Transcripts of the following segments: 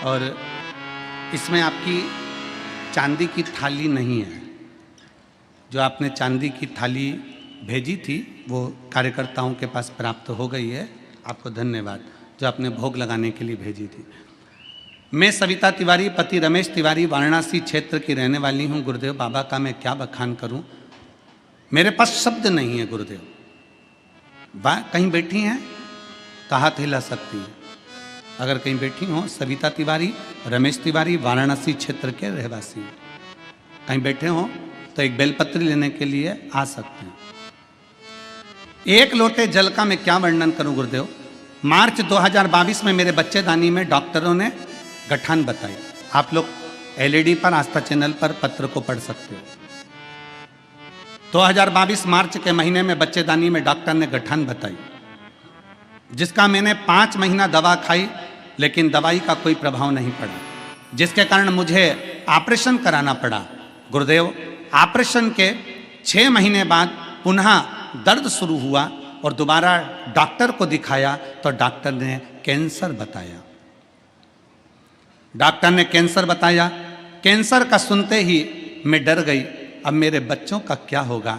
और इसमें आपकी चांदी की थाली नहीं है। जो आपने चांदी की थाली भेजी थी वो कार्यकर्ताओं के पास प्राप्त हो गई है। आपको धन्यवाद जो आपने भोग लगाने के लिए भेजी थी। मैं सविता तिवारी, पति रमेश तिवारी, वाराणसी क्षेत्र की रहने वाली हूँ। गुरुदेव बाबा का मैं क्या बखान करूँ, मेरे पास शब्द नहीं है। गुरुदेव कहीं बैठी हैं तो हाथ हिला सकती हैं। अगर कहीं बैठी हो, सविता तिवारी, रमेश तिवारी, वाराणसी क्षेत्र के रहवासी, कहीं बैठे हो तो एक बेलपत्री लेने के लिए आ सकते हैं। एक लोटे जल का मैं क्या वर्णन करूं गुरुदेव। मार्च 2022 में मेरे बच्चेदानी में डॉक्टरों ने गठान बताई। आप लोग एलईडी पर, आस्था चैनल पर पत्र को पढ़ सकते हो। 2022 मार्च के महीने में बच्चेदानी में डॉक्टर ने गठान बताई, जिसका मैंने 5 महीना दवा खाई, लेकिन दवाई का कोई प्रभाव नहीं पड़ा, जिसके कारण मुझे ऑपरेशन कराना पड़ा। गुरुदेव ऑपरेशन के 6 महीने बाद पुनः दर्द शुरू हुआ और दोबारा डॉक्टर को दिखाया तो डॉक्टर ने कैंसर बताया। डॉक्टर ने कैंसर बताया। कैंसर का सुनते ही मैं डर गई। अब मेरे बच्चों का क्या होगा,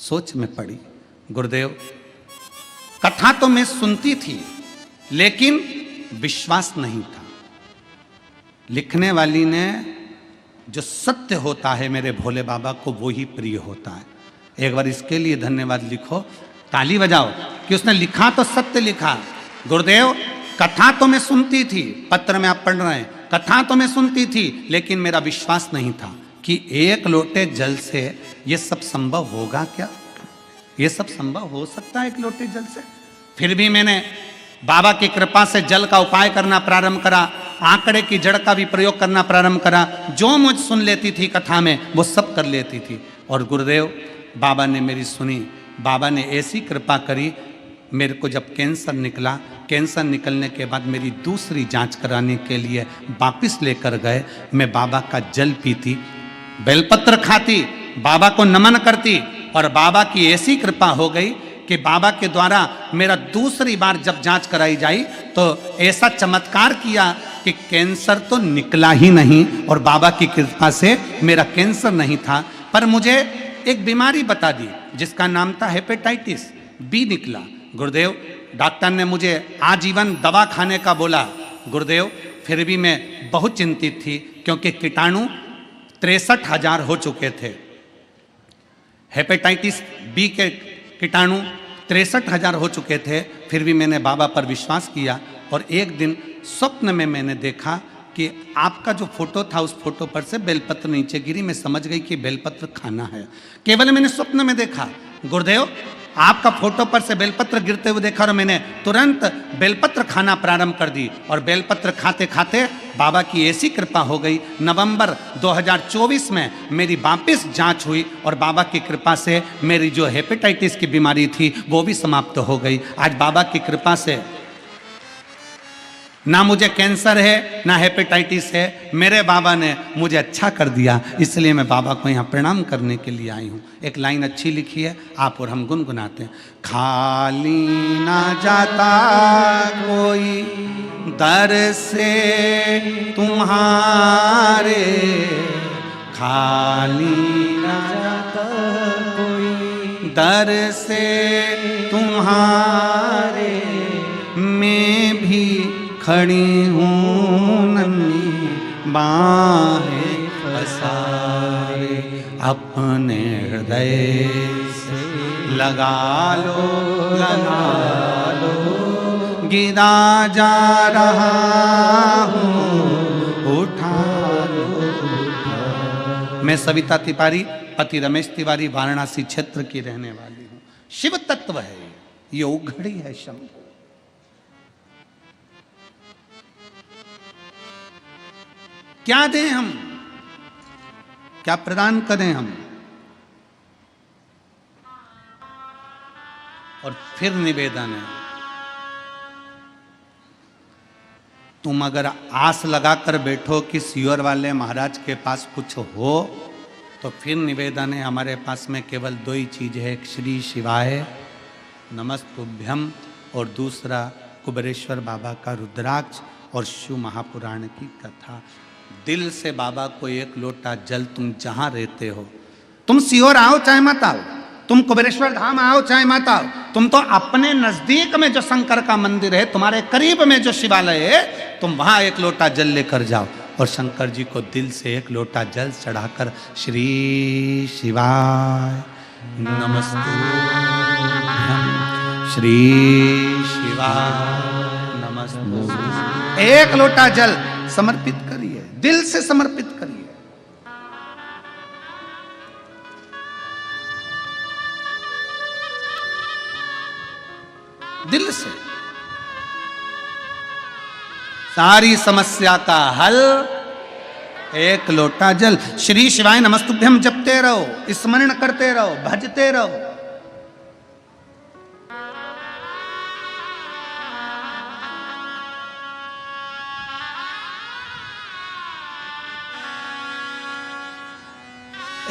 सोच में पड़ी। गुरुदेव कथा तो मैं सुनती थी, लेकिन विश्वास नहीं था। लिखने वाली ने जो सत्य होता है मेरे भोले बाबा को वो ही प्रिय होता है। एक बार इसके लिए धन्यवाद लिखो, ताली बजाओ कि उसने लिखा तो सत्य लिखा। गुरुदेव कथा तो मैं सुनती थी, पत्र में आप पढ़ रहे हैं, कथा तो मैं सुनती थी, लेकिन मेरा विश्वास नहीं था कि एक लोटे जल से ये सब संभव होगा। क्या ये सब संभव हो सकता है एक लोटे जल से? फिर भी मैंने बाबा की कृपा से जल का उपाय करना प्रारंभ करा, आंकड़े की जड़ का भी प्रयोग करना प्रारंभ करा। जो मुझ सुन लेती थी कथा में वो सब कर लेती थी। और गुरुदेव बाबा ने मेरी सुनी। बाबा ने ऐसी कृपा करी, मेरे को जब कैंसर निकला, कैंसर निकलने के बाद मेरी दूसरी जांच कराने के लिए वापस लेकर गए। मैं बाबा का जल पीती, बेलपत्र खाती, बाबा को नमन करती, और बाबा की ऐसी कृपा हो गई कि बाबा के द्वारा मेरा दूसरी बार जब जांच कराई जाई तो ऐसा चमत्कार किया कि कैंसर तो निकला ही नहीं, और बाबा की कृपा से मेरा कैंसर नहीं था, पर मुझे एक बीमारी बता दी जिसका नाम था हेपेटाइटिस बी निकला। गुरुदेव डॉक्टर ने मुझे आजीवन दवा खाने का बोला। गुरुदेव फिर भी मैं बहुत चिंतित थी, क्योंकि कीटाणु 63,000 हो चुके थे। हेपेटाइटिस बी के कीटाणु 63,000 हो चुके थे। फिर भी मैंने बाबा पर विश्वास किया, और एक दिन स्वप्न में मैंने देखा कि आपका जो फोटो था उस फोटो पर से बेलपत्र नीचे गिरी। मैं समझ गई कि बेलपत्र खाना है। केवल मैंने स्वप्न में देखा। गुरुदेव आपका फोटो पर से बेलपत्र गिरते हुए देखा, और मैंने तुरंत बेलपत्र खाना प्रारंभ कर दी। और बेलपत्र खाते खाते बाबा की ऐसी कृपा हो गई, नवंबर 2024 में मेरी वापस जांच हुई, और बाबा की कृपा से मेरी जो हेपेटाइटिस की बीमारी थी वो भी समाप्त हो गई। आज बाबा की कृपा से ना मुझे कैंसर है ना हेपेटाइटिस है। मेरे बाबा ने मुझे अच्छा कर दिया, इसलिए मैं बाबा को यहाँ प्रणाम करने के लिए आई हूँ। एक लाइन अच्छी लिखी है, आप और हम गुनगुनाते हैं। खाली ना जाता कोई दर से तुम्हारे, खाली ना जाता कोई दर से तुम्हारे, मैं भी खड़ी हूँ नन्ही बाहें पसारे, अपने हृदय से लगा लो, गिरा जा रहा हूँ, उठा लो। मैं सविता तिवारी, पति रमेश तिवारी, वाराणसी क्षेत्र की रहने वाली हूँ। शिव तत्व है ये, उघड़ी है शंभु। क्या दें हम, क्या प्रदान करें हम? और फिर निवेदन है, तुम अगर आस लगाकर बैठो कि सियोर वाले महाराज के पास कुछ हो, तो फिर निवेदन है, हमारे पास में केवल 2 ही चीज है, एक श्री शिवाय नमस्तुभ्यम और दूसरा कुबेरेश्वर बाबा का रुद्राक्ष और शिव महापुराण की कथा। दिल से बाबा को एक लोटा जल, तुम जहां रहते हो, तुम सीहोर आओ चाहे मत आओ, तुम कुबेरेश्वर धाम आओ चाहे मत आओ, तुम तो अपने नजदीक में जो शंकर का मंदिर है, तुम्हारे करीब में जो शिवालय है, तुम वहां एक लोटा जल लेकर जाओ और शंकर जी को दिल से एक लोटा जल चढ़ाकर श्री शिवाय नमस्तुभ्यं, श्री शिवाय नमस्तुभ्यं, एक लोटा जल समर्पित करिए, दिल से समर्पित करिए। दिल से सारी समस्या का हल एक लोटा जल। श्री शिवाय नमस्तुभ्यम जपते रहो, स्मरण करते रहो, भजते रहो।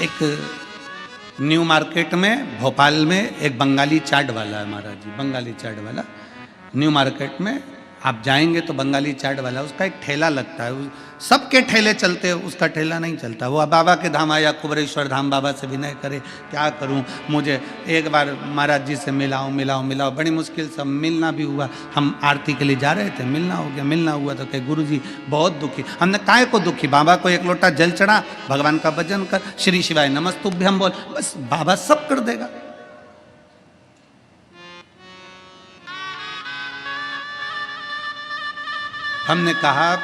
एक न्यू मार्केट में भोपाल में एक बंगाली चाट वाला है महाराज जी, बंगाली चाट वाला। न्यू मार्केट में आप जाएंगे तो बंगाली चाट वाला, उसका एक ठेला लगता है, सबके ठेले चलते हैं, उसका ठेला नहीं चलता। वो बाबा के धाम आया, कुबेरेश्वर धाम, बाबा से विनय करे क्या करूं, मुझे एक बार महाराज जी से मिलाओ मिलाओ मिलाओ, बड़ी मुश्किल से मिलना भी हुआ। हम आरती के लिए जा रहे थे, मिलना हो गया, मिलना हुआ तो कहे गुरुजी बहुत दुखी। हमने काहे को दुखी, बाबा को एक लोटा जल चढ़ा, भगवान का भजन कर, श्री शिवाय नमस्तुभ्यम बोल, बस बाबा सब कर देगा। हमने कहा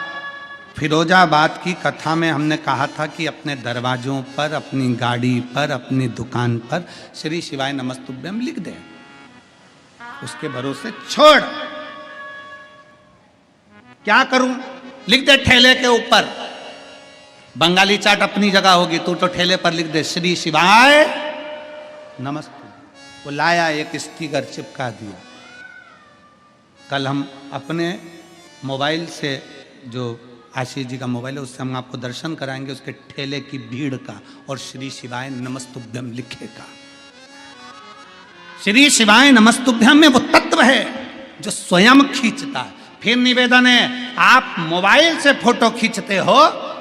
फिरोजाबाद की कथा में हमने कहा था कि अपने दरवाजों पर, अपनी गाड़ी पर, अपनी दुकान पर श्री शिवाय नमस्तुभ्यम लिख दे, उसके भरोसे छोड़। क्या करूं, लिख दे ठेले के ऊपर, बंगाली चाट अपनी जगह होगी, तू तो ठेले पर लिख दे श्री शिवाय नमस्तुभ्यम। वो लाया, एक स्टिकर चिपका दिया। कल हम अपने मोबाइल से, जो आशीष जी का मोबाइल है, उससे हम आपको दर्शन कराएंगे उसके ठेले की भीड़ का, और श्री शिवाय नमस्तुभ्यम लिखेगा। श्री शिवाय नमस्तुभ्यम में वो तत्व है जो स्वयं खींचता है। फिर निवेदन है, आप मोबाइल से फोटो खींचते हो,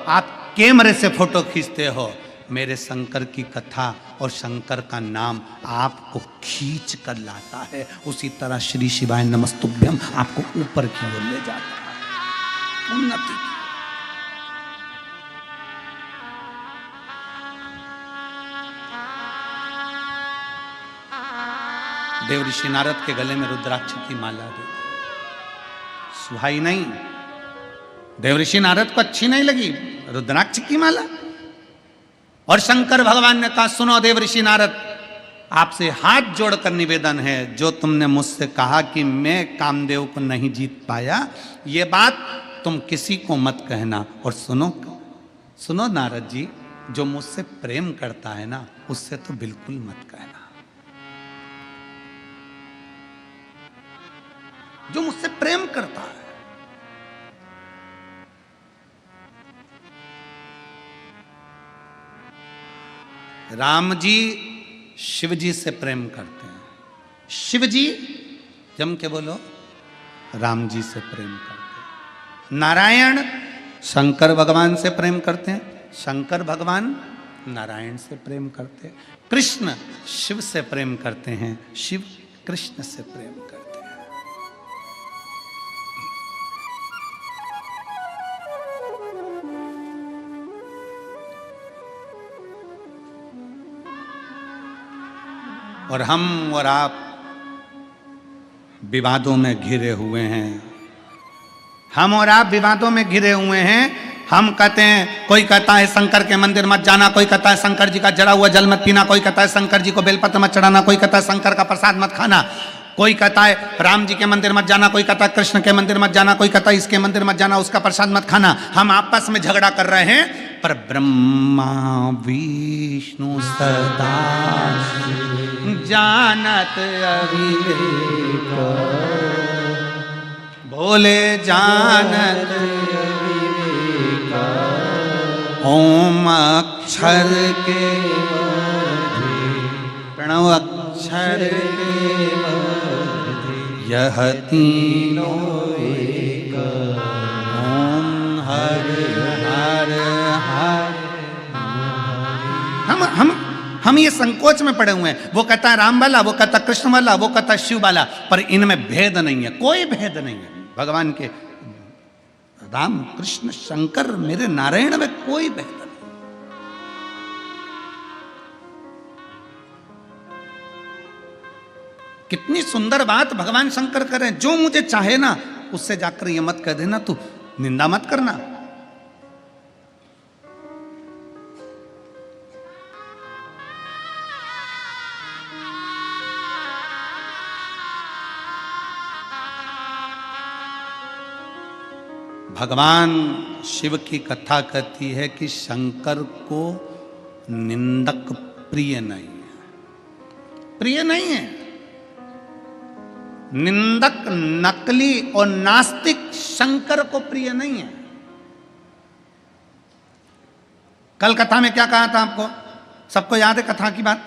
आप कैमरे से फोटो खींचते हो, मेरे शंकर की कथा और शंकर का नाम आपको खींच कर लाता है। उसी तरह श्री शिवाय नमस्तुभ्यम आपको ऊपर की ओर ले जाता है, उन्नति की। देव ऋषि नारद के गले में रुद्राक्ष की माला दी, सुहाई नहीं, देव ऋषि नारद को अच्छी नहीं लगी रुद्राक्ष की माला। और शंकर भगवान ने कहा, सुनो देव ऋषि नारद, आपसे हाथ जोड़कर निवेदन है, जो तुमने मुझसे कहा कि मैं कामदेव को नहीं जीत पाया, ये बात तुम किसी को मत कहना। और सुनो नारद जी, जो मुझसे प्रेम करता है ना, उससे तो बिल्कुल मत कहना। जो मुझसे प्रेम करता है, राम जी शिव जी से प्रेम करते हैं, शिव जी जम के बोलो राम जी से प्रेम करते हैं। नारायण शंकर भगवान से प्रेम करते हैं, शंकर भगवान नारायण से प्रेम करते हैं। कृष्ण शिव से प्रेम करते हैं, शिव कृष्ण से प्रेम करते हैं। और हम और आप विवादों में घिरे हुए हैं, हम और आप विवादों में घिरे हुए हैं। हम कहते हैं, कोई कहता है शंकर के मंदिर मत जाना, कोई कहता है शंकर जी का जड़ा हुआ जल मत पीना, कोई कहता है शंकर जी को बेलपत्र मत चढ़ाना, कोई कहता है शंकर का प्रसाद मत खाना, कोई कहता है राम जी के मंदिर मत जाना, कोई कहता है कृष्ण के मंदिर मत जाना, कोई कहता है इसके मंदिर मत जाना, उसका प्रसाद मत खाना। हम आपस में झगड़ा कर रहे हैं, पर ब्रह्मा विष्णु सदा जानत अविवेक, भोले जानत अविवेक, ओम अक्षर के प्रणव अक्षर के यह तीनों एक हम ये संकोच में पड़े हुए हैं। वो कहता है राम वाला, वो कहता कृष्ण वाला, वो कहता शिव वाला, पर इनमें भेद नहीं है, कोई भेद नहीं है। भगवान के राम कृष्ण शंकर मेरे नारायण में कोई भेद नहीं। कितनी सुंदर बात भगवान शंकर करें, जो मुझे चाहे ना उससे जाकर ये मत कह देना तू निंदा मत करना। भगवान शिव की कथा कहती है कि शंकर को निंदक प्रिय नहीं है, प्रिय नहीं है। निंदक, नकली और नास्तिक शंकर को प्रिय नहीं है। कल कथा में क्या कहा था आपको, सबको याद है कथा की बात?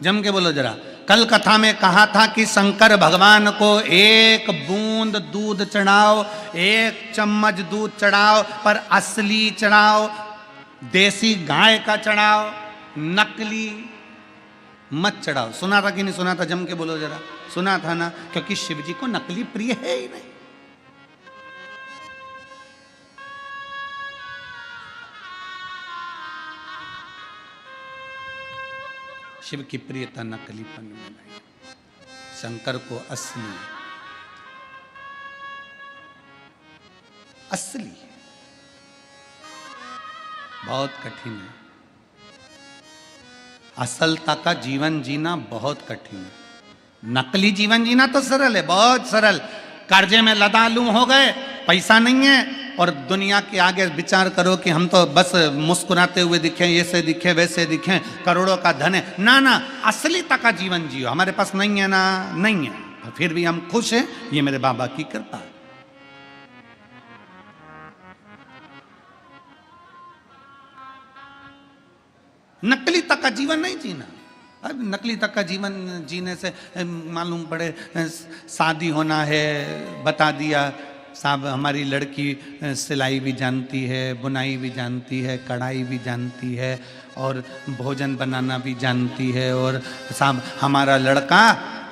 जम के बोलो जरा। कल कथा में कहा था कि शंकर भगवान को एक बूंद दूध चढ़ाओ, एक चम्मच दूध चढ़ाओ, पर असली चढ़ाओ, देसी गाय का चढ़ाओ, नकली मत चढ़ाओ। सुना था कि नहीं सुना था? जम के बोलो जरा। सुना था ना, क्योंकि शिव जी को नकली प्रिय है ही नहीं। शिव की प्रियता नकलीपन में नहीं, शंकर को असली असली बहुत कठिन है। असलता का जीवन जीना बहुत कठिन है। नकली जीवन जीना तो सरल है, बहुत सरल। कर्जे में लदालू हो गए, पैसा नहीं है, और दुनिया के आगे विचार करो कि हम तो बस मुस्कुराते हुए दिखें, ऐसे दिखे वैसे दिखें, करोड़ों का धन है। ना ना, असलीता का जीवन जियो। हमारे पास नहीं है ना, नहीं है, फिर भी हम खुश हैं, ये मेरे बाबा की कृपा है। नकली तक का जीवन नहीं जीना। अब नकली तक का जीवन जीने से मालूम पड़े शादी होना है, बता दिया साहब हमारी लड़की सिलाई भी जानती है, बुनाई भी जानती है, कढ़ाई भी जानती है, और भोजन बनाना भी जानती है, और साहब हमारा लड़का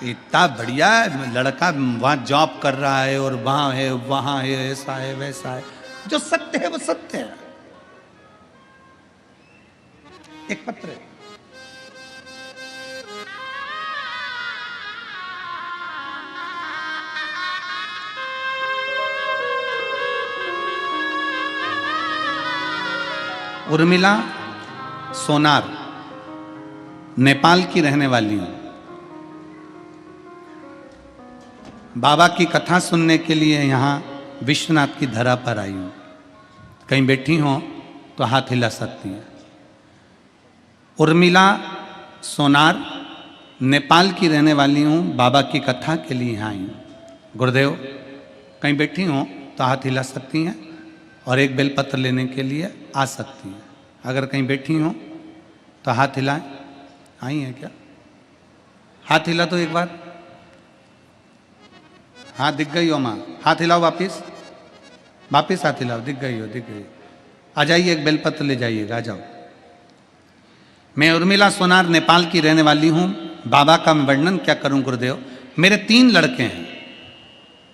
इतना बढ़िया लड़का वहाँ जॉब कर रहा है, और वहाँ है, ऐसा है वैसा है। जो सत्य है वो सत्य है। एक पत्र है, उर्मिला सोनार, नेपाल की रहने वाली हूं। बाबा की कथा सुनने के लिए यहाँ विश्वनाथ की धरा पर आई हूं। कहीं बैठी हो तो हाथ हिला सकती है। उर्मिला सोनार, नेपाल की रहने वाली हूँ, बाबा की कथा के लिए यहाँ आई हूँ। गुरुदेव कहीं बैठी हो तो हाथ हिला सकती हैं, और एक बेलपत्र लेने के लिए आ सकती हैं। अगर कहीं बैठी हो तो हाथ हिलाएं। आई हैं क्या? हाथ हिला तो एक बार। हाँ दिख गई हो माँ, हाथ हिलाओ वापिस, वापिस हाथ हिलाओ। दिख गई हो, दिख गई। आ जाइए, एक बेलपत्र ले जाइएगा, आ जाओ। मैं उर्मिला सोनार नेपाल की रहने वाली हूँ। बाबा का मैं वर्णन क्या करूँ गुरुदेव। मेरे 3 लड़के हैं,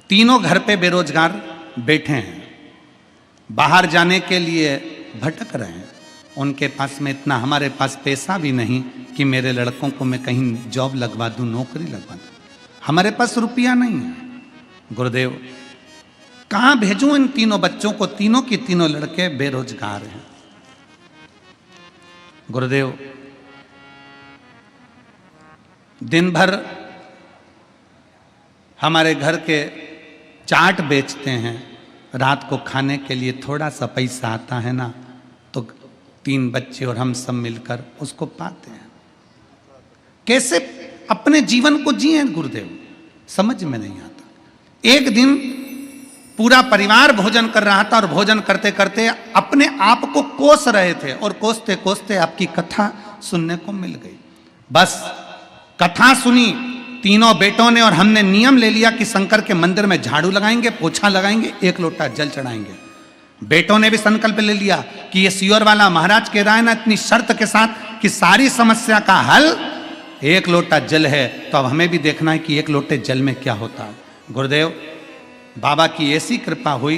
तीनों घर पे बेरोजगार बैठे हैं, बाहर जाने के लिए भटक रहे हैं। उनके पास में इतना, हमारे पास पैसा भी नहीं कि मेरे लड़कों को मैं कहीं जॉब लगवा दूँ, नौकरी लगवा दूँ। हमारे पास रुपया नहीं है। गुरुदेव कहाँ भेजूं इन तीनों बच्चों को? तीनों के तीनों लड़के बेरोजगार हैं। गुरुदेव दिन भर हमारे घर के चाट बेचते हैं, रात को खाने के लिए थोड़ा सा पैसा आता है ना, तो 3 बच्चे और हम सब मिलकर उसको पाते हैं। कैसे अपने जीवन को जिए गुरुदेव, समझ में नहीं आता। एक दिन पूरा परिवार भोजन कर रहा था, और भोजन करते करते अपने आप को कोस रहे थे, और कोसते कोसते आपकी कथा सुनने को मिल गई। बस कथा सुनी तीनों बेटों ने, और हमने नियम ले लिया कि शंकर के मंदिर में झाड़ू लगाएंगे, पोछा लगाएंगे, 1 लोटा जल चढ़ाएंगे। बेटों ने भी संकल्प ले लिया कि ये सियोर वाला महाराज कह रहा है ना, इतनी शर्त के साथ कि सारी समस्या का हल एक लोटा जल है, तो अब हमें भी देखना है कि एक लोटे जल में क्या होता है। गुरुदेव बाबा की ऐसी कृपा हुई,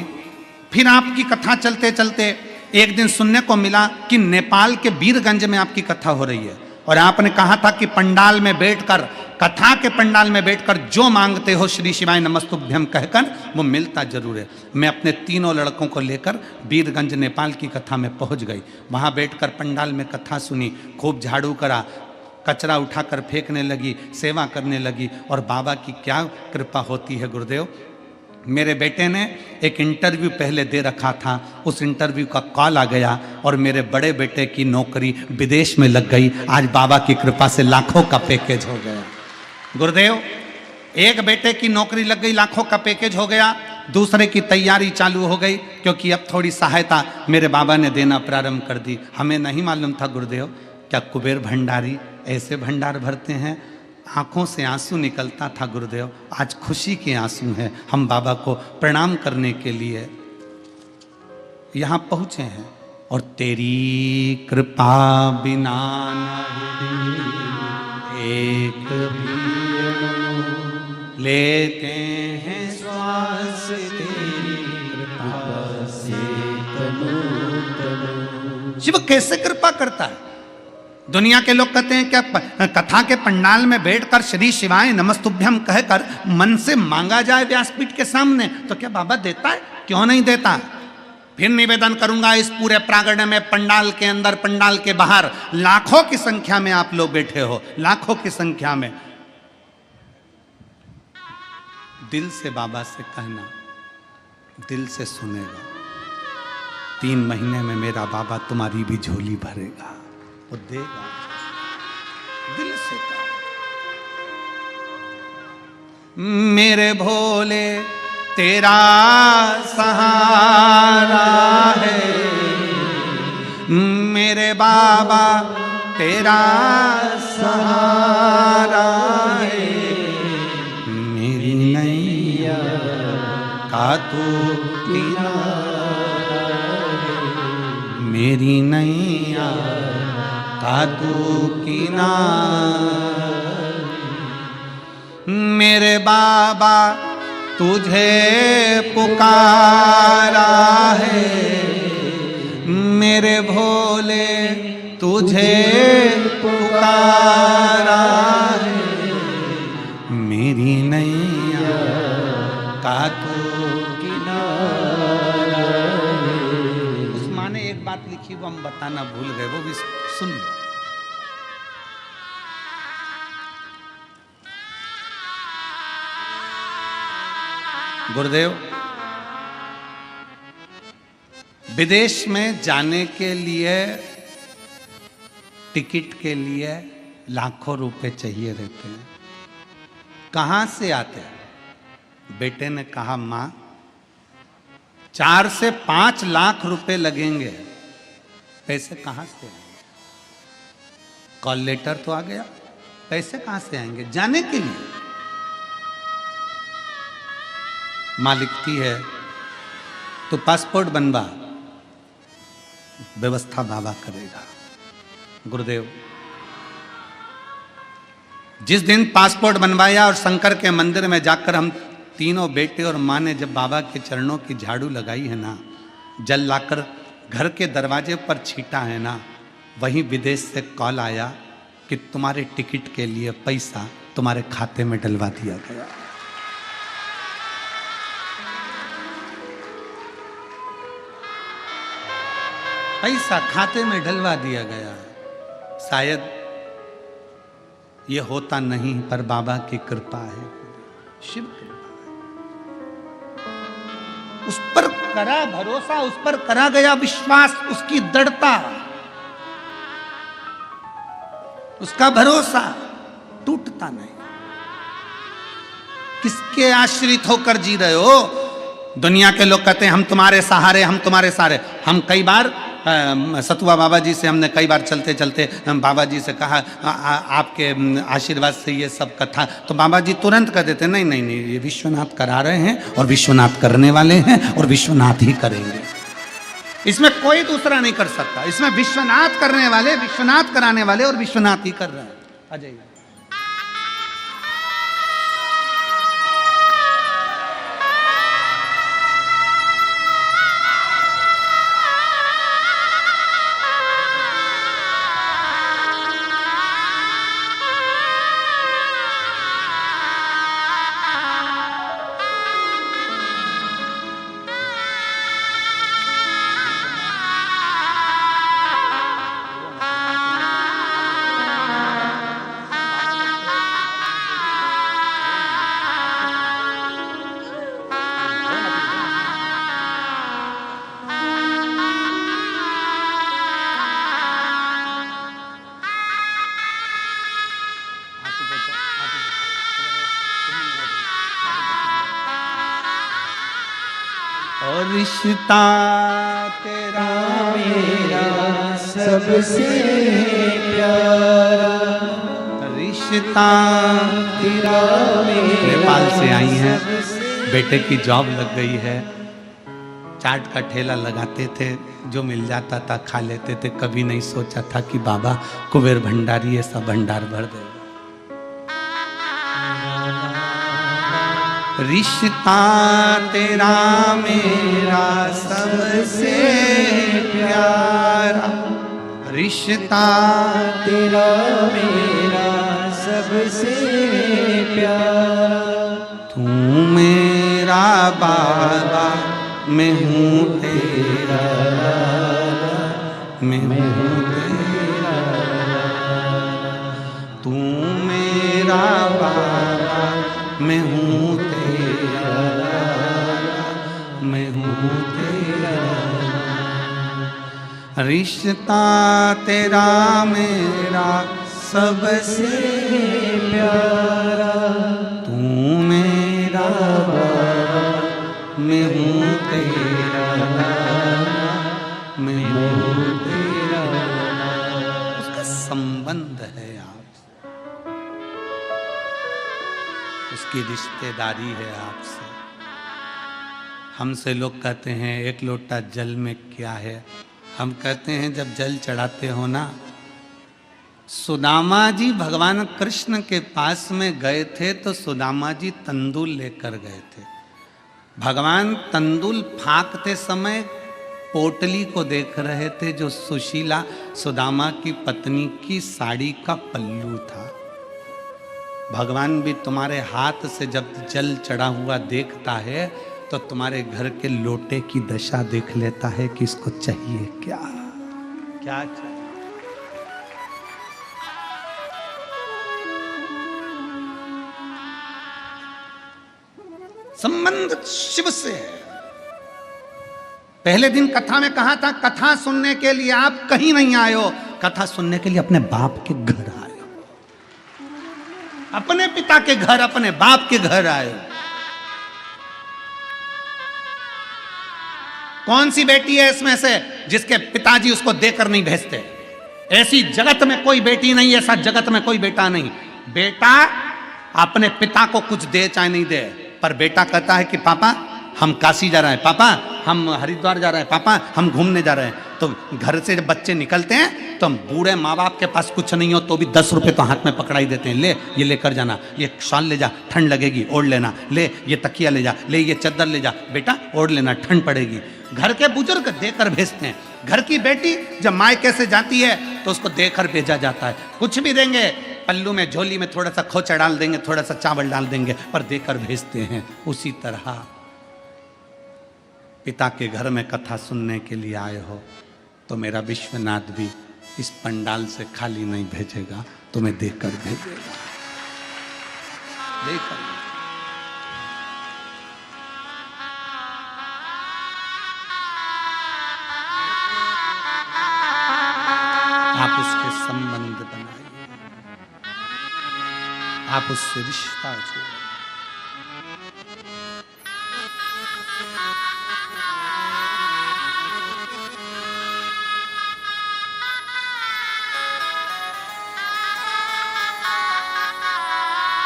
फिर आपकी कथा चलते चलते एक दिन सुनने को मिला कि नेपाल के वीरगंज में आपकी कथा हो रही है, और आपने कहा था कि पंडाल में बैठकर, कथा के पंडाल में बैठकर जो मांगते हो श्री शिवाय नमस्तुभ्यम कहकर वो मिलता जरूर है। मैं अपने तीनों लड़कों को लेकर वीरगंज नेपाल की कथा में पहुंच गई। वहां बैठकर पंडाल में कथा सुनी, खूब झाड़ू करा, कचरा उठाकर फेंकने लगी, सेवा करने लगी। और बाबा की क्या कृपा होती है गुरुदेव, मेरे बेटे ने एक इंटरव्यू पहले दे रखा था, उस इंटरव्यू का कॉल आ गया और मेरे बड़े बेटे की नौकरी विदेश में लग गई। आज बाबा की कृपा से लाखों का पैकेज हो गया। गुरुदेव एक बेटे की नौकरी लग गई, लाखों का पैकेज हो गया, दूसरे की तैयारी चालू हो गई, क्योंकि अब थोड़ी सहायता मेरे बाबा ने देना प्रारंभ कर दी। हमें नहीं मालूम था गुरुदेव, क्या कुबेर भंडारी ऐसे भंडार भरते हैं। आंखों से आंसू निकलता था गुरुदेव, आज खुशी के आंसू हैं। हम बाबा को प्रणाम करने के लिए यहाँ पहुँचे हैं। और तेरी कृपा बिना एक भी लेते हैं श्वास, तेरी कृपा से शिव कैसे कृपा करता है। दुनिया के लोग कहते हैं क्या कथा के पंडाल में बैठकर श्री शिवाय नमस्तुभ्यम कहकर मन से मांगा जाए व्यासपीठ के सामने, तो क्या बाबा देता है? क्यों नहीं देता? फिर निवेदन करूंगा, इस पूरे प्रांगण में, पंडाल के अंदर, पंडाल के बाहर लाखों की संख्या में आप लोग बैठे हो, लाखों की संख्या में, दिल से बाबा से कहना, दिल से सुनेगा। 3 महीने में मेरा बाबा तुम्हारी भी झोली भरेगा, वो देगा, दिल से कहा। मेरे भोले तेरा सहारा है, मेरे बाबा तेरा सहारा है, मेरी नैया का तू किनारा है, मेरी नैया का तू किनारा। मेरे बाबा तुझे पुकारा है, मेरे भोले तुझे पुकारा है, मेरी नैया का तू किनारा है। उस माँ ने एक बात लिखी, वो हम बताना भूल गए, वो भी सुन लो। गुरुदेव विदेश में जाने के लिए, टिकट के लिए लाखों रुपए चाहिए रहते हैं। कहां से आते हैं? बेटे ने कहा मां 4 से 5 लाख रुपए लगेंगे। पैसे कहां से आएंगे? कॉल लेटर तो आ गया, पैसे कहां से आएंगे जाने के लिए? माँ लिखती है तो पासपोर्ट बनवा, व्यवस्था बाबा करेगा। गुरुदेव जिस दिन पासपोर्ट बनवाया और शंकर के मंदिर में जाकर हम तीनों बेटे और माँ ने जब बाबा के चरणों की झाड़ू लगाई है ना, जल लाकर घर के दरवाजे पर छीटा है ना, वहीं विदेश से कॉल आया कि तुम्हारे टिकट के लिए पैसा तुम्हारे खाते में डलवा दिया गया। पैसा खाते में डलवा दिया गया। शायद ये होता नहीं, पर बाबा की कृपा है, शिव कृपा है। उस पर करा भरोसा, उस पर करा गया विश्वास, उसकी दृढ़ता, उसका भरोसा टूटता नहीं। किसके आश्रित होकर जी रहे हो? दुनिया के लोग कहते हैं हम तुम्हारे सहारे, हम तुम्हारे सहारे। हम कई बार सतुआ बाबा जी से हमने कई बार चलते चलते बाबा जी से कहा आपके आशीर्वाद से ये सब कथा, तो बाबा जी तुरंत कह देते नहीं नहीं नहीं, ये विश्वनाथ करा रहे हैं और विश्वनाथ करने वाले हैं और विश्वनाथ ही करेंगे। इसमें कोई दूसरा नहीं कर सकता। इसमें विश्वनाथ करने वाले, विश्वनाथ कराने वाले और विश्वनाथ ही कर रहे हैं। आ जाइए। और रिश्ता तेरा मेरा सबसे प्यारा, रिश्ता तेरा मेरा। नेपाल से आई हैं, बेटे की जॉब लग गई है, चाट का ठेला लगाते थे, जो मिल जाता था खा लेते थे। कभी नहीं सोचा था कि बाबा कुबेर भंडारी ऐसा भंडार भर देगा। रिश्ता तेरा मेरा सबसे प्यारा, रिश्ता तेरा मेरा सबसे प्यारा। तू मेरा बाबा, मैं हूँ तेरा, मैं हूँ तेरा। तू मेरा बाबा, मैं हूँ तेरा, मैं हूँ तेरा। रिश्ता तेरा मेरा सबसे प्यारा, तू मेरा बाबा, मैं हूँ तेरा, मैं हूँ तेरा। उसका संबंध है आपसे, उसकी रिश्तेदारी है आपसे। हमसे लोग कहते हैं एक लोटा जल में क्या है। हम कहते हैं जब जल चढ़ाते हो ना, सुदामा जी भगवान कृष्ण के पास में गए थे तो सुदामा जी तंदूल लेकर गए थे। भगवान तंदूल फाँकते समय पोटली को देख रहे थे, जो सुशीला सुदामा की पत्नी की साड़ी का पल्लू था। भगवान भी तुम्हारे हाथ से जब जल चढ़ा हुआ देखता है तो तुम्हारे घर के लोटे की दशा देख लेता है कि इसको चाहिए क्या, क्या चाहिए। संबंध शिव से है। पहले दिन कथा में कहा था, कथा सुनने के लिए आप कहीं नहीं आए हो, कथा सुनने के लिए अपने बाप के घर आए हो, अपने पिता के घर, अपने बाप के घर आए हो। कौन सी बेटी है इसमें से जिसके पिताजी उसको देकर नहीं भेजते? ऐसी जगत में कोई बेटी नहीं, ऐसा जगत में कोई बेटा नहीं। बेटा अपने पिता को कुछ दे चाहे नहीं दे, पर बेटा कहता है कि पापा हम काशी जा रहे हैं, पापा हम हरिद्वार जा रहे हैं, पापा हम घूमने जा रहे हैं। तो घर से जब बच्चे निकलते हैं तो हम बूढ़े माँ बाप के पास कुछ नहीं हो तो भी 10 रुपए तो हाथ में पकड़ाई देते हैं, ले ये लेकर जाना, ये शॉल ले जा, ठंड लगेगी ओढ़ लेना, ले ये तकिया ले जा, ले ये चद्दर ले जा, बेटा ओढ़ लेना ठंड पड़ेगी। घर के बुजुर्ग देकर भेजते हैं। घर की बेटी जब मायके से जाती है तो उसको देकर भेजा जाता है। कुछ भी देंगे, पल्लू में झोली में थोड़ा सा खोचा डाल देंगे, थोड़ा सा चावल डाल देंगे, पर देकर भेजते हैं। उसी तरह पिता के घर में कथा सुनने के लिए आए हो तो मेरा विश्वनाथ भी इस पंडाल से खाली नहीं भेजेगा, तुम्हें देकर भेजेगा, देकर। आप उसके संबंध बनाइए, आप उससे रिश्ता जोड़िए।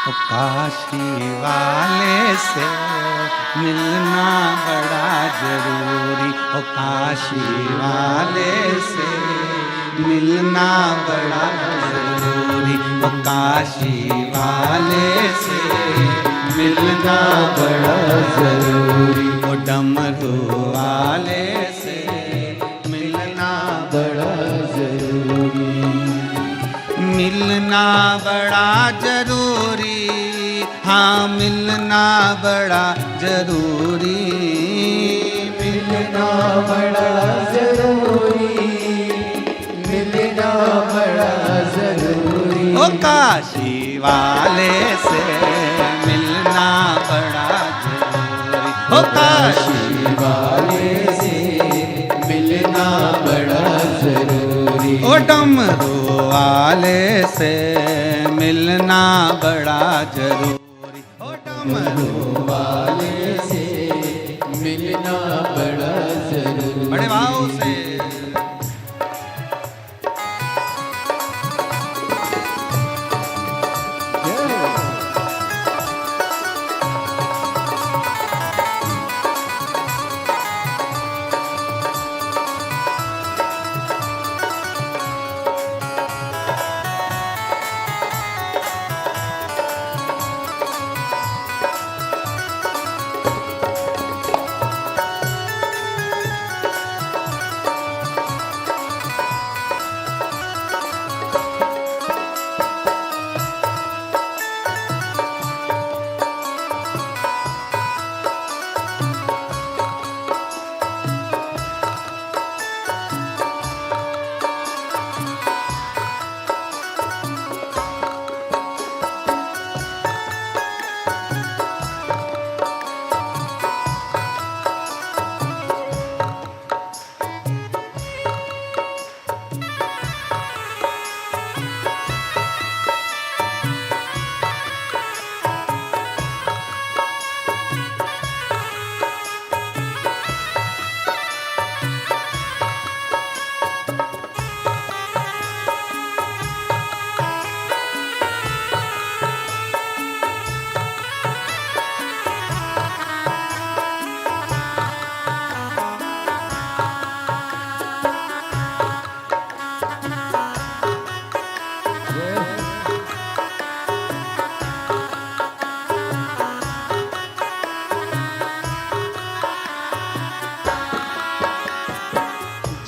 ओ काशी वाले से मिलना बड़ा जरूरी, ओ काशी वाले से मिलना बड़ा जरूरी, ओ काशी वाले से मिलना बड़ा जरूरी, ओ डमरू वाले से मिलना बड़ा जरूरी, मिलना बड़ा जरूरी, हाँ मिलना बड़ा जरूरी, मिलना बड़ा जरूरी, मिलना बड़ा जरूरी, ओ काशी वाले से मिलना बड़ा जरूरी, ओ काशी वाले से मिलना बड़ा जरूरी, ओ डमरू वाले से मिलना बड़ा जरूरी, ओ डमरू वाले से मिलना बड़ा जरूरी। बड़े भाव से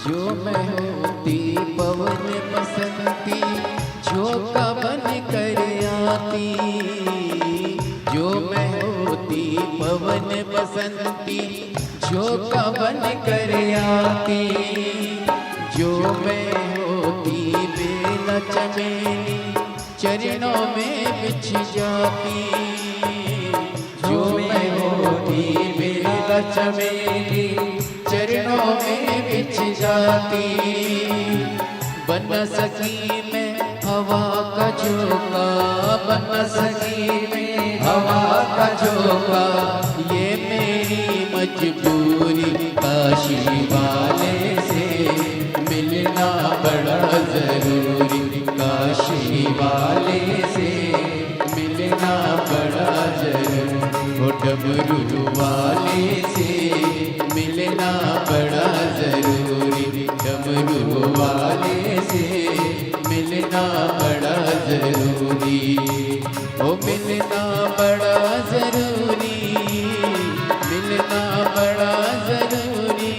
जो मैं होती पवन बसंती झोंका बन कर आती, जो मैं होती पवन बसंती झोंका बन कर आती, जो मैं होती बेला चमेली चरणों में बिछ जाती, जो मैं होती बेला चमेली चरणों में बिछ जाती, बन सकी मैं हवा का झोंका, बन सकी मैं हवा का झोंका, ये मेरी मजबूरी, काशी वाले से मिलना बड़ा जरूरी, काशी वाले से मिलना बड़ा जरूरी, ओ डमरू वाले से मिलना बड़ा जरूरी, डमरू वाले से मिलना बड़ा जरूरी, ओ मिलना बड़ा जरूरी, मिलना बड़ा जरूरी,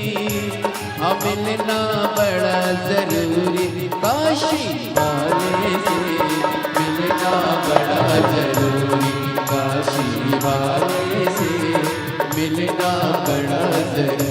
हाँ मिलना बड़ा जरूरी, काशी वाले से मिलना बड़ा जरूरी, काशी वाले से मिलना बड़ा जरूरी।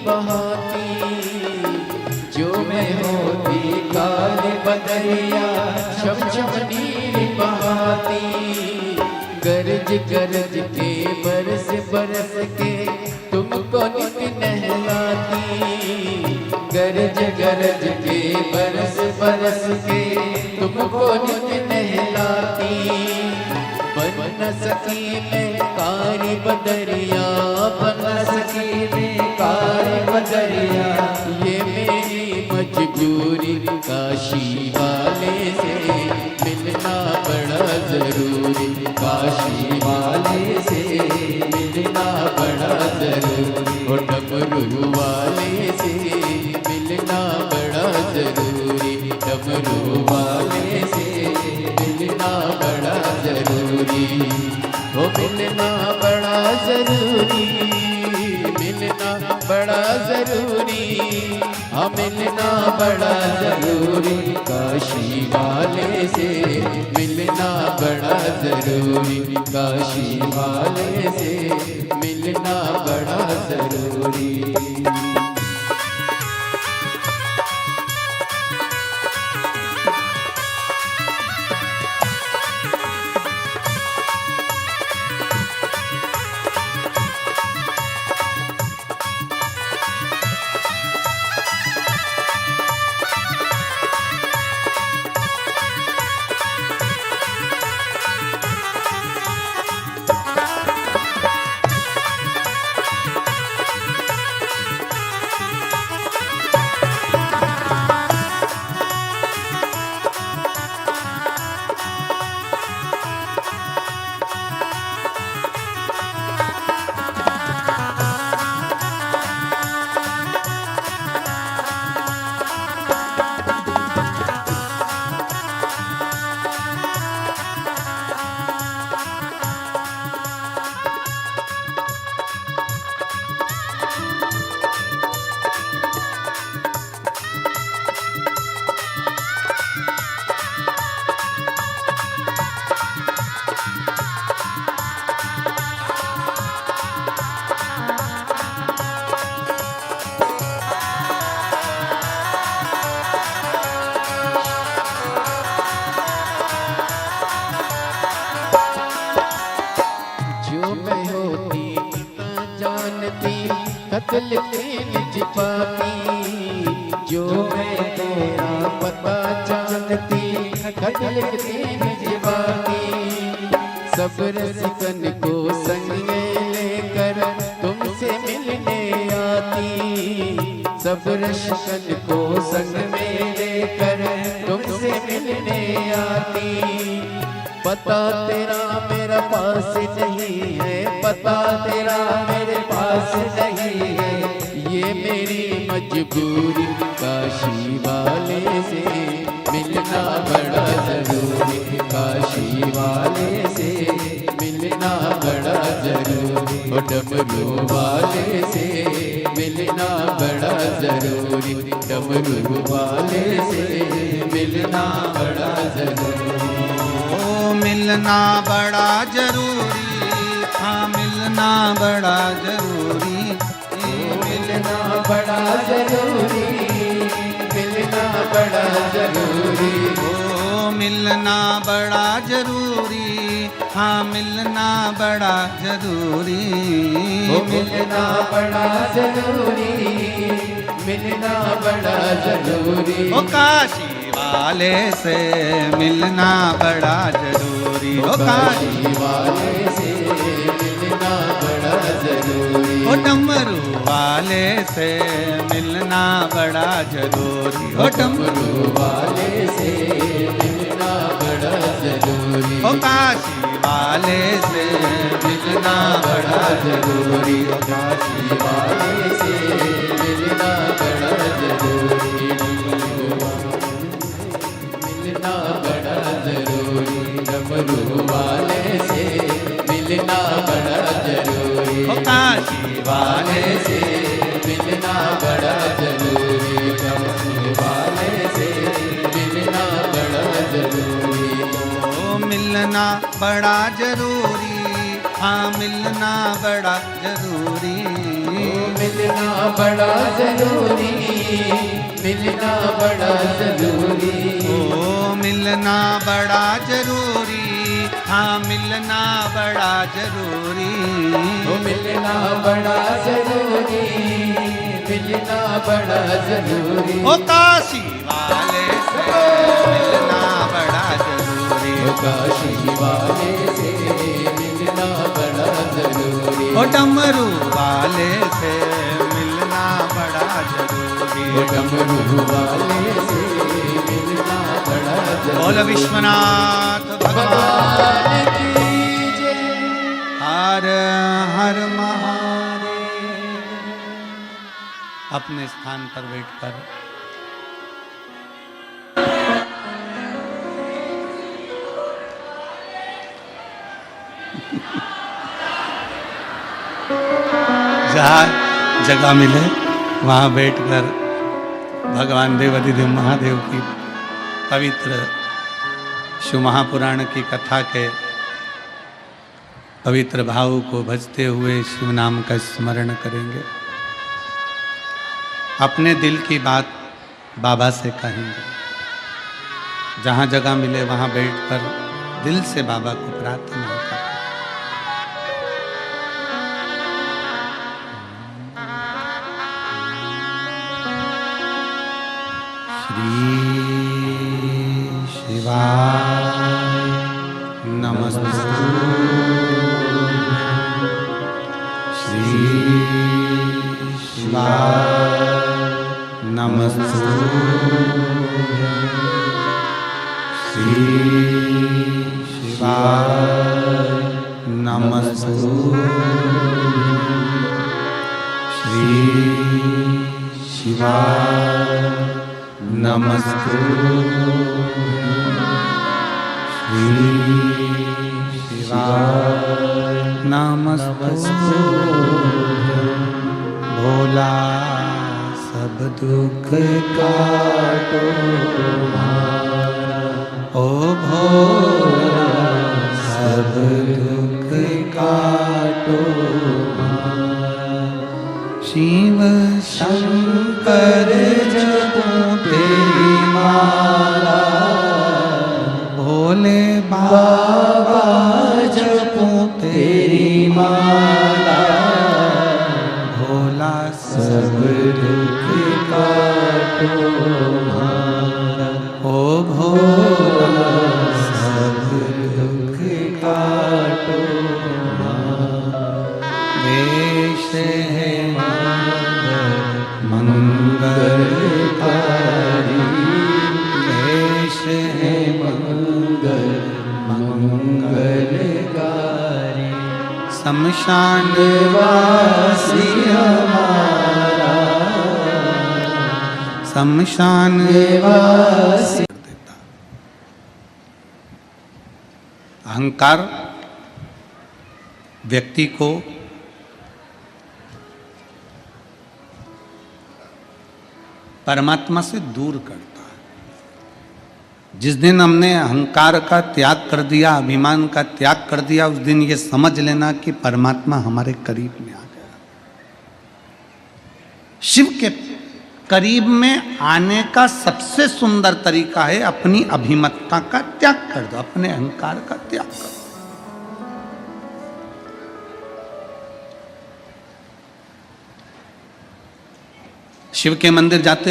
बहाती, जो मैं होती काले बदरिया शम शम नीर बहाती। गरज गरज के बरस बरस के तुमको नित नहलाती, गरज गरज के बरस बरस के तुमको नित नहलाती। बन न सकी मैं कारी बदरिया, बन न सकी मैं कारी बदरिया, ये मेरी मजबूरी। काशी वाले से मिलना बड़ा जरूरी, काशी वाले से मिलना बड़ा जरूरी। और डमरू वाले से मिलना बड़ा जरूरी, डमरू वाले से मिलना बड़ा जरूरी। वो मिलना बड़ा जरूरी, मिलना बड़ा जरूरी, हाँ मिलना बड़ा जरूरी। काशी वाले से मिलना बड़ा जरूरी, काशी वाले से मिलना बड़ा जरूरी। खत लिखे निज पाती, जो मैं तेरा पता जानती, खत लिखती निज पाती। सब रसिकन को संग में लेकर तुमसे मिलने आती, सब रसिकन को संग में लेकर तुमसे मिलने आती। पता तेरा मेरा पास नहीं है, पता तेरा मेरे पास नहीं है, ये मेरी मजबूरी। काशी वाले से मिलना बड़ा जरूरी, काशी वाले से मिलना बड़ा जरूरी। और डमरू वाले से मिलना बड़ा जरूरी, डमरू वाले से मिलना बड़ा जरूरी। मिलना बड़ा जरूरी, हाँ मिलना बड़ा जरूरी, मिलना बड़ा जरूरी, मिलना बड़ा जरूरी। ओ मिलना बड़ा जरूरी, हाँ मिलना बड़ा जरूरी। ओ मिलना बड़ा जरूरी, मिलना बड़ा जरूरी। ओ काशी वाले से मिलना बड़ा जरूरी, ओ काशी वाले से मिलना बड़ा जरूरी। ओ डमरू वाले से मिलना बड़ा जरूरी, ओ डमरू वाले से मिलना बड़ा जरूरी। ओ काशी वाले से मिलना बड़ा जरूरी, ओ काशी वाले से मिलना बड़ा जरूरी। मिलना बड़ा जरूरी, डमरू वाले से मिलना बड़ा जरूरी। ओ काशी वाले से मिलना बड़ा जरूरी, डमरू वाले से मिलना बड़ा जरूरी। ओ मिलना बड़ा जरूरी, हाँ मिलना बड़ा जरूरी, मिलना बड़ा जरूरी, मिलना बड़ा जरूरी, ओ मिलना बड़ा जरूरी, हाँ मिलना बड़ा जरूरी, ओ मिलना बड़ा जरूरी, मिलना बड़ा जरूरी, ओ काशी वाले से मिलना बड़ा जरूरी, ओ काशी वाले से मिलना बड़ा जरूरी, ओ डमरू वाले से मिलना बड़ा जरूरी, ओ डमरू वाले से मिलना बड़ा जरूरी। बोल विश्वनाथ भगवान की जय। हर हर महादेव। अपने स्थान पर बैठकर जहाँ जगह मिले वहाँ बैठकर भगवान देवाधिदेव महादेव की पवित्र शिव महापुराण की कथा के पवित्र भाव को भजते हुए शिव नाम का स्मरण करेंगे। अपने दिल की बात बाबा से कहेंगे। जहाँ जगह मिले वहाँ बैठकर दिल से बाबा को प्रार्थना करें। शिवाय नमस्तु, श्री शिवाय नमस्तु, श्री शिवाय नमस्तु, श्री शिवाय नमस्तु, श्री शिवाय नमस्तु। भोला सब दुख काटो ओ भोला सब दुख काटो, शिव शंकर जपो तेरी माला, भोले बाबा जपो तेरी माला, भोला सब दुख काटो ओ भोला सब दुख काटो। वेश है मंगलकारी, वेश है मंगलकारी, शमशान वासी हमारा, शमशान वासी। अहंकार व्यक्ति को परमात्मा से दूर करता है। जिस दिन हमने अहंकार का त्याग कर दिया, अभिमान का त्याग कर दिया, उस दिन ये समझ लेना कि परमात्मा हमारे करीब में आ गया। शिव के करीब में आने का सबसे सुंदर तरीका है अपनी अभिमतता का त्याग कर दो, अपने अहंकार का त्याग कर दो। शिव के मंदिर जाते